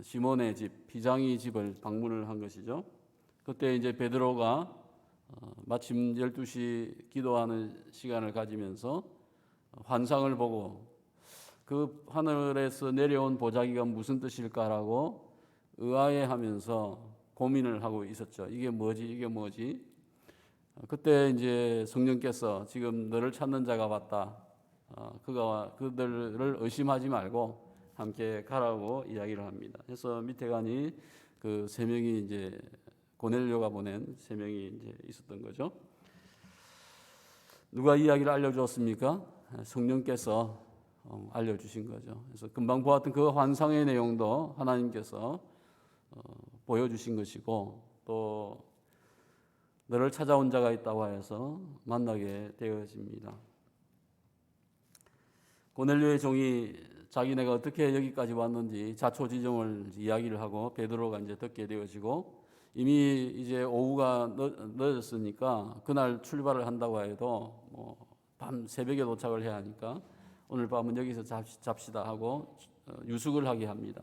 시몬의 집, 비장의 집을 방문을 한 것이죠. 그때 이제 베드로가 마침 12시 기도하는 시간을 가지면서 환상을 보고 그 하늘에서 내려온 보자기가 무슨 뜻일까라고 의아해하면서 고민을 하고 있었죠. 이게 뭐지? 그때 이제 성령께서 지금 너를 찾는 자가 왔다. 그들을 의심하지 말고 함께 가라고 이야기를 합니다. 그래서 밑에 가니 그 세 명이 이제 고넬료가 보낸 세 명이 이제 있었던 거죠. 누가 이야기를 알려주었습니까? 성령께서 알려주신 거죠. 그래서 금방 보았던 그 환상의 내용도 하나님께서 보여주신 것이고 또 너를 찾아온 자가 있다고 해서 만나게 되어집니다. 고넬료의 종이 자기네가 어떻게 여기까지 왔는지 자초지종을 이야기를 하고 베드로가 이제 듣게 되어지고 이미 이제 오후가 늦었으니까 그날 출발을 한다고 해도 밤 새벽에 도착을 해야 하니까 오늘 밤은 여기서 잡시다 하고 유숙을 하게 합니다.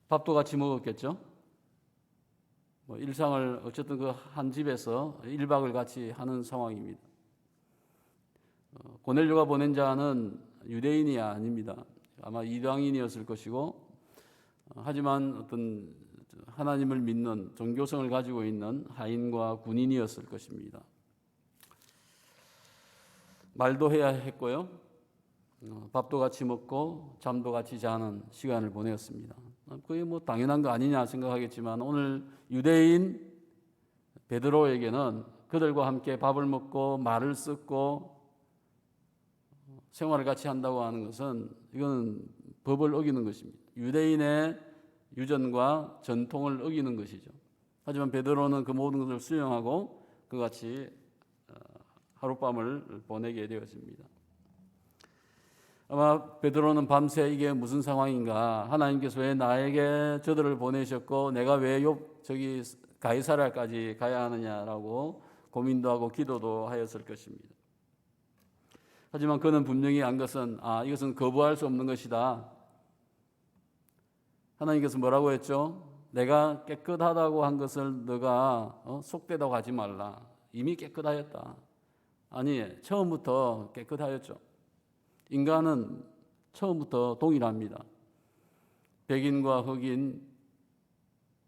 밥도 같이 먹었겠죠. 일상을 어쨌든 그 한 집에서 1박을 같이 하는 상황입니다. 고넬료가 보낸 자는 유대인이 아닙니다. 아마 이방인이었을 것이고 하지만 어떤 하나님을 믿는 종교성을 가지고 있는 하인과 군인이었을 것입니다. 말도 해야 했고요. 밥도 같이 먹고 잠도 같이 자는 시간을 보냈습니다. 그게 당연한 거 아니냐 생각하겠지만 오늘 유대인 베드로에게는 그들과 함께 밥을 먹고 말을 섞고 생활을 같이 한다고 하는 것은 이건 법을 어기는 것입니다. 유대인의 유전과 전통을 어기는 것이죠. 하지만 베드로는 그 모든 것을 수용하고 그같이 하룻밤을 보내게 되었습니다. 아마 베드로는 밤새 이게 무슨 상황인가, 하나님께서 왜 나에게 저들을 보내셨고 내가 왜 저기 가이사랴까지 가야 하느냐라고 고민도 하고 기도도 하였을 것입니다. 하지만 그는 분명히 안 것은 이것은 거부할 수 없는 것이다. 하나님께서 뭐라고 했죠? 내가 깨끗하다고 한 것을 너가 속되다고 하지 말라. 이미 깨끗하였다. 아니, 처음부터 깨끗하였죠. 인간은 처음부터 동일합니다. 백인과 흑인,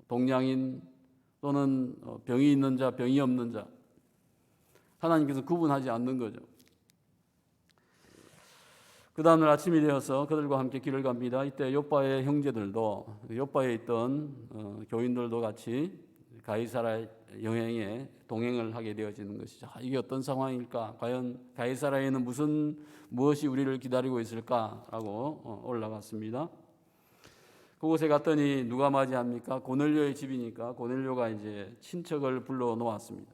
동양인 또는 병이 있는 자, 병이 없는 자, 하나님께서 구분하지 않는 거죠. 그 다음날 아침이 되어서 그들과 함께 길을 갑니다. 이때 요빠의 형제들도, 요빠에 있던 교인들도 같이 가이사랴 여행에 동행을 하게 되어지는 것이죠. 이게 어떤 상황일까? 과연 가이사랴에는 무엇이 우리를 기다리고 있을까라고 올라갔습니다. 그곳에 갔더니 누가 맞이합니까? 고넬료의 집이니까 고넬료가 이제 친척을 불러 놓았습니다.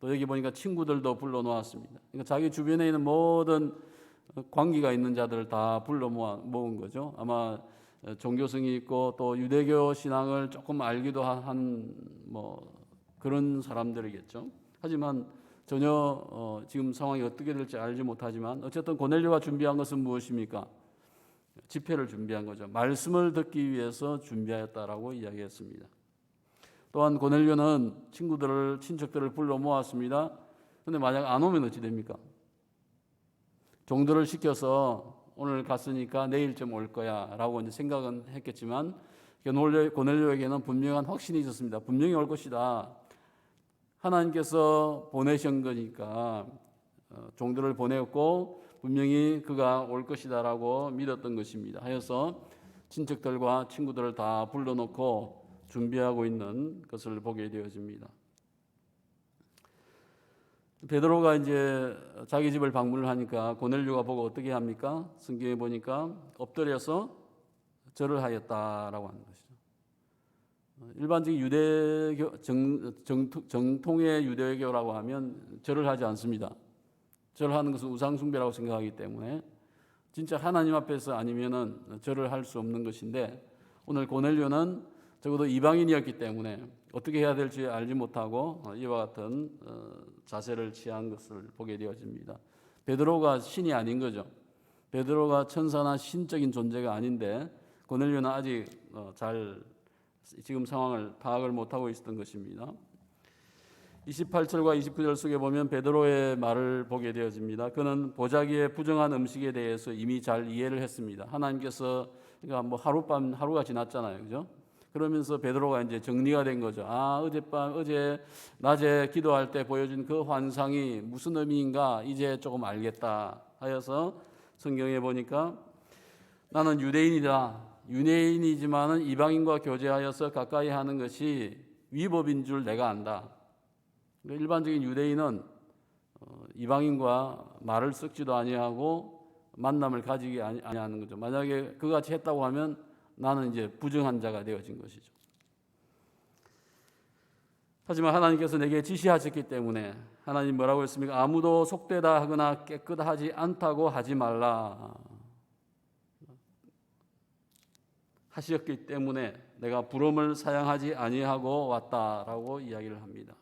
또 여기 보니까 친구들도 불러 놓았습니다. 그러니까 자기 주변에 있는 모든 관계가 있는 자들을 다 불러 모은 거죠. 아마 종교성이 있고 또 유대교 신앙을 조금 알기도 한 그런 사람들이겠죠. 하지만 전혀 지금 상황이 어떻게 될지 알지 못하지만 어쨌든 고넬료가 준비한 것은 무엇입니까? 집회를 준비한 거죠. 말씀을 듣기 위해서 준비하였다라고 이야기했습니다. 또한 고넬료는 친척들을 불러 모았습니다. 그런데 만약 안 오면 어찌 됩니까? 종들을 시켜서 오늘 갔으니까 내일쯤 올 거야 라고 이제 생각은 했겠지만 고넬료에게는 분명한 확신이 있었습니다. 분명히 올 것이다. 하나님께서 보내신 거니까 종들을 보냈고 분명히 그가 올 것이다 라고 믿었던 것입니다. 하여서 친척들과 친구들을 다 불러놓고 준비하고 있는 것을 보게 되어집니다. 베드로가 이제 자기 집을 방문을 하니까 고넬료가 보고 어떻게 합니까? 성경에 보니까 엎드려서 절을 하였다라고 하는 것이죠. 일반적인 유대교 정통의 유대교라고 하면 절을 하지 않습니다. 절하는 것은 우상숭배라고 생각하기 때문에 진짜 하나님 앞에서 아니면은 절을 할 수 없는 것인데 오늘 고넬료는 적어도 이방인이었기 때문에 어떻게 해야 될지 알지 못하고 이와 같은 자세를 취한 것을 보게 되어집니다. 베드로가 신이 아닌 거죠. 베드로가 천사나 신적인 존재가 아닌데 고넬료는 아직 잘 지금 상황을 파악을 못하고 있었던 것입니다. 28절과 29절 속에 보면 베드로의 말을 보게 되어집니다. 그는 보자기의 부정한 음식에 대해서 이미 잘 이해를 했습니다. 하나님께서 그러니까 뭐 하루가 지났잖아요, 그죠? 그러면서 베드로가 이제 정리가 된 거죠. 어제 낮에 기도할 때 보여준 그 환상이 무슨 의미인가 이제 조금 알겠다 하여서 성경에 보니까 나는 유대인이지만은 이방인과 교제하여서 가까이 하는 것이 위법인 줄 내가 안다. 그러니까 일반적인 유대인은 이방인과 말을 섞지도 아니하고 만남을 가지지 아니하는 거죠. 만약에 그같이 했다고 하면 나는 이제 부정한 자가 되어진 것이죠. 하지만 하나님께서 내게 지시하셨기 때문에 하나님 뭐라고 했습니까? 아무도 속되다 하거나 깨끗하지 않다고 하지 말라 하셨기 때문에 내가 부름을 사양하지 아니하고 왔다라고 이야기를 합니다.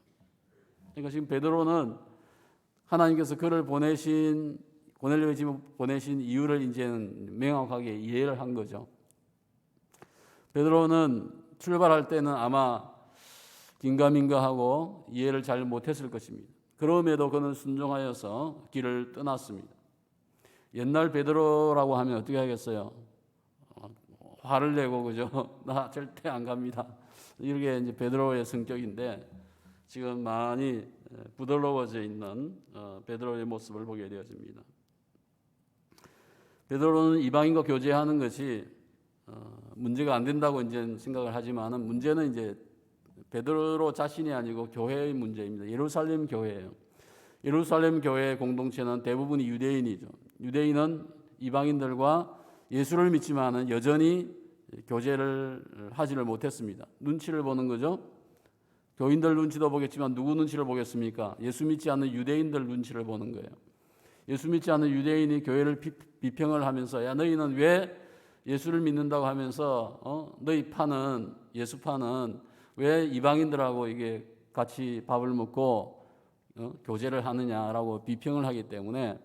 그러니까 지금 베드로는 하나님께서 그를 고넬료에 지금 보내신 이유를 이제는 명확하게 이해를 한 거죠. 베드로는 출발할 때는 아마 긴가민가하고 이해를 잘 못했을 것입니다. 그럼에도 그는 순종하여서 길을 떠났습니다. 옛날 베드로라고 하면 어떻게 하겠어요? 화를 내고 그죠? 나 절대 안 갑니다. 이게 이제 베드로의 성격인데 지금 많이 부드러워져 있는 베드로의 모습을 보게 되어집니다. 베드로는 이방인과 교제하는 것이 문제가 안 된다고 이제 생각을 하지만은 문제는 이제 베드로 자신이 아니고 교회의 문제입니다. 예루살렘 교회예요. 예루살렘 교회의 공동체는 대부분이 유대인이죠. 유대인은 이방인들과 예수를 믿지만은 여전히 교제를 하지를 못했습니다. 눈치를 보는 거죠. 교인들 눈치도 보겠지만 누구 눈치를 보겠습니까? 예수 믿지 않는 유대인들 눈치를 보는 거예요. 예수 믿지 않는 유대인이 교회를 비평을 하면서 야 너희는 왜 예수를 믿는다고 하면서 너희 파는 예수파는 왜 이방인들하고 이게 같이 밥을 먹고 교제를 하느냐라고 비평을 하기 때문에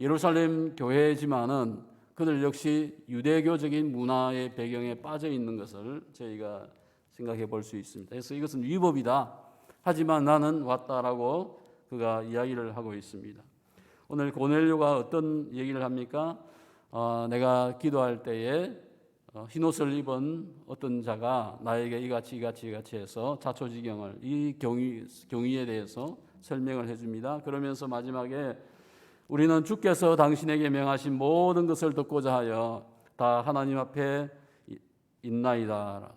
예루살렘 교회지만은 그들 역시 유대교적인 문화의 배경에 빠져 있는 것을 저희가 생각해 볼 수 있습니다. 그래서 이것은 위법이다. 하지만 나는 왔다라고 그가 이야기를 하고 있습니다. 오늘 고넬료가 어떤 얘기를 합니까? 내가 기도할 때에 흰옷을 입은 어떤 자가 나에게 이같이 해서 자초지경을 이 경위에 대해서 설명을 해줍니다. 그러면서 마지막에 우리는 주께서 당신에게 명하신 모든 것을 듣고자 하여 다 하나님 앞에 있나이다.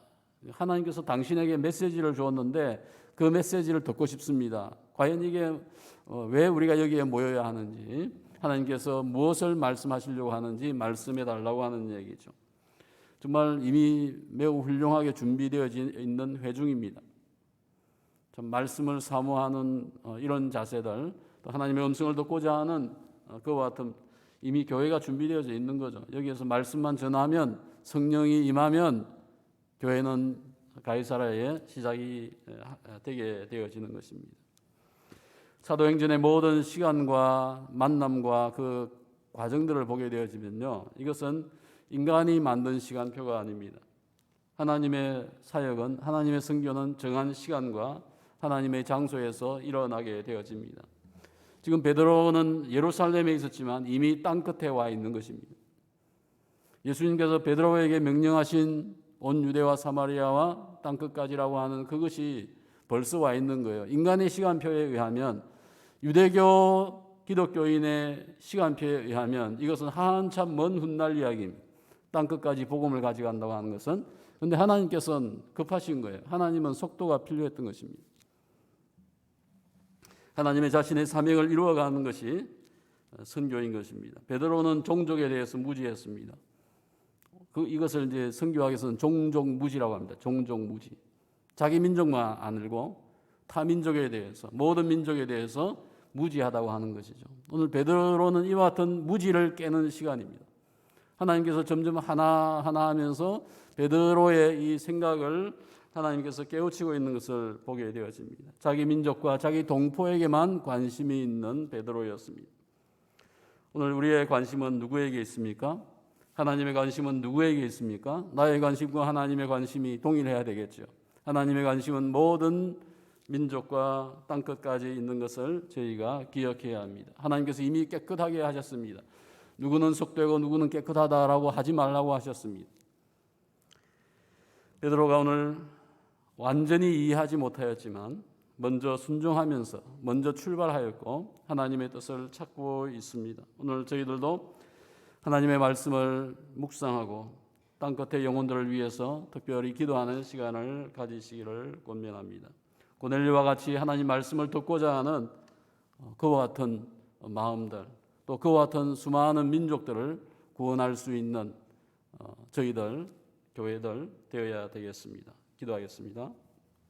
하나님께서 당신에게 메시지를 주었는데 그 메시지를 듣고 싶습니다. 과연 이게 왜 우리가 여기에 모여야 하는지, 하나님께서 무엇을 말씀하시려고 하는지 말씀해 달라고 하는 얘기죠. 정말 이미 매우 훌륭하게 준비되어 있는 회중입니다. 참 말씀을 사모하는 이런 자세들, 또 하나님의 음성을 듣고자 하는 그와 같은 이미 교회가 준비되어져 있는 거죠. 여기에서 말씀만 전하면 성령이 임하면 교회는 가이사라의 시작이 되게 되어지는 것입니다. 사도행전의 모든 시간과 만남과 그 과정들을 보게 되어지면요, 이것은 인간이 만든 시간표가 아닙니다. 하나님의 사역은, 하나님의 선교는 정한 시간과 하나님의 장소에서 일어나게 되어집니다. 지금 베드로는 예루살렘에 있었지만 이미 땅끝에 와 있는 것입니다. 예수님께서 베드로에게 명령하신 온 유대와 사마리아와 땅끝까지라고 하는 그것이 벌써 와 있는 거예요. 인간의 시간표에 의하면, 유대교 기독교인의 시간표에 의하면 이것은 한참 먼 훗날 이야기입니다. 땅끝까지 복음을 가져간다고 하는 것은. 그런데 하나님께서는 급하신 거예요. 하나님은 속도가 필요했던 것입니다. 하나님의 자신의 사명을 이루어가는 것이 선교인 것입니다. 베드로는 종족에 대해서 무지했습니다. 이것을 이제 선교학에서는 종족무지라고 합니다. 종족무지. 자기 민족만 안 알고 타 민족에 대해서, 모든 민족에 대해서 무지하다고 하는 것이죠. 오늘 베드로는 이와 같은 무지를 깨는 시간입니다. 하나님께서 점점 하나하나 하면서 베드로의 이 생각을 하나님께서 깨우치고 있는 것을 보게 되어집니다. 자기 민족과 자기 동포에게만 관심이 있는 베드로였습니다. 오늘 우리의 관심은 누구에게 있습니까? 하나님의 관심은 누구에게 있습니까? 나의 관심과 하나님의 관심이 동일해야 되겠죠. 하나님의 관심은 모든 민족과 땅끝까지 있는 것을 저희가 기억해야 합니다. 하나님께서 이미 깨끗하게 하셨습니다. 누구는 속되고 누구는 깨끗하다라고 하지 말라고 하셨습니다. 베드로가 오늘 완전히 이해하지 못하였지만 먼저 순종하면서 먼저 출발하였고 하나님의 뜻을 찾고 있습니다. 오늘 저희들도 하나님의 말씀을 묵상하고 땅끝의 영혼들을 위해서 특별히 기도하는 시간을 가지시기를 권면합니다. 고넬료와 같이 하나님 말씀을 듣고자 하는 그와 같은 마음들, 또 그와 같은 수많은 민족들을 구원할 수 있는 저희들, 교회들 되어야 되겠습니다. 기도하겠습니다.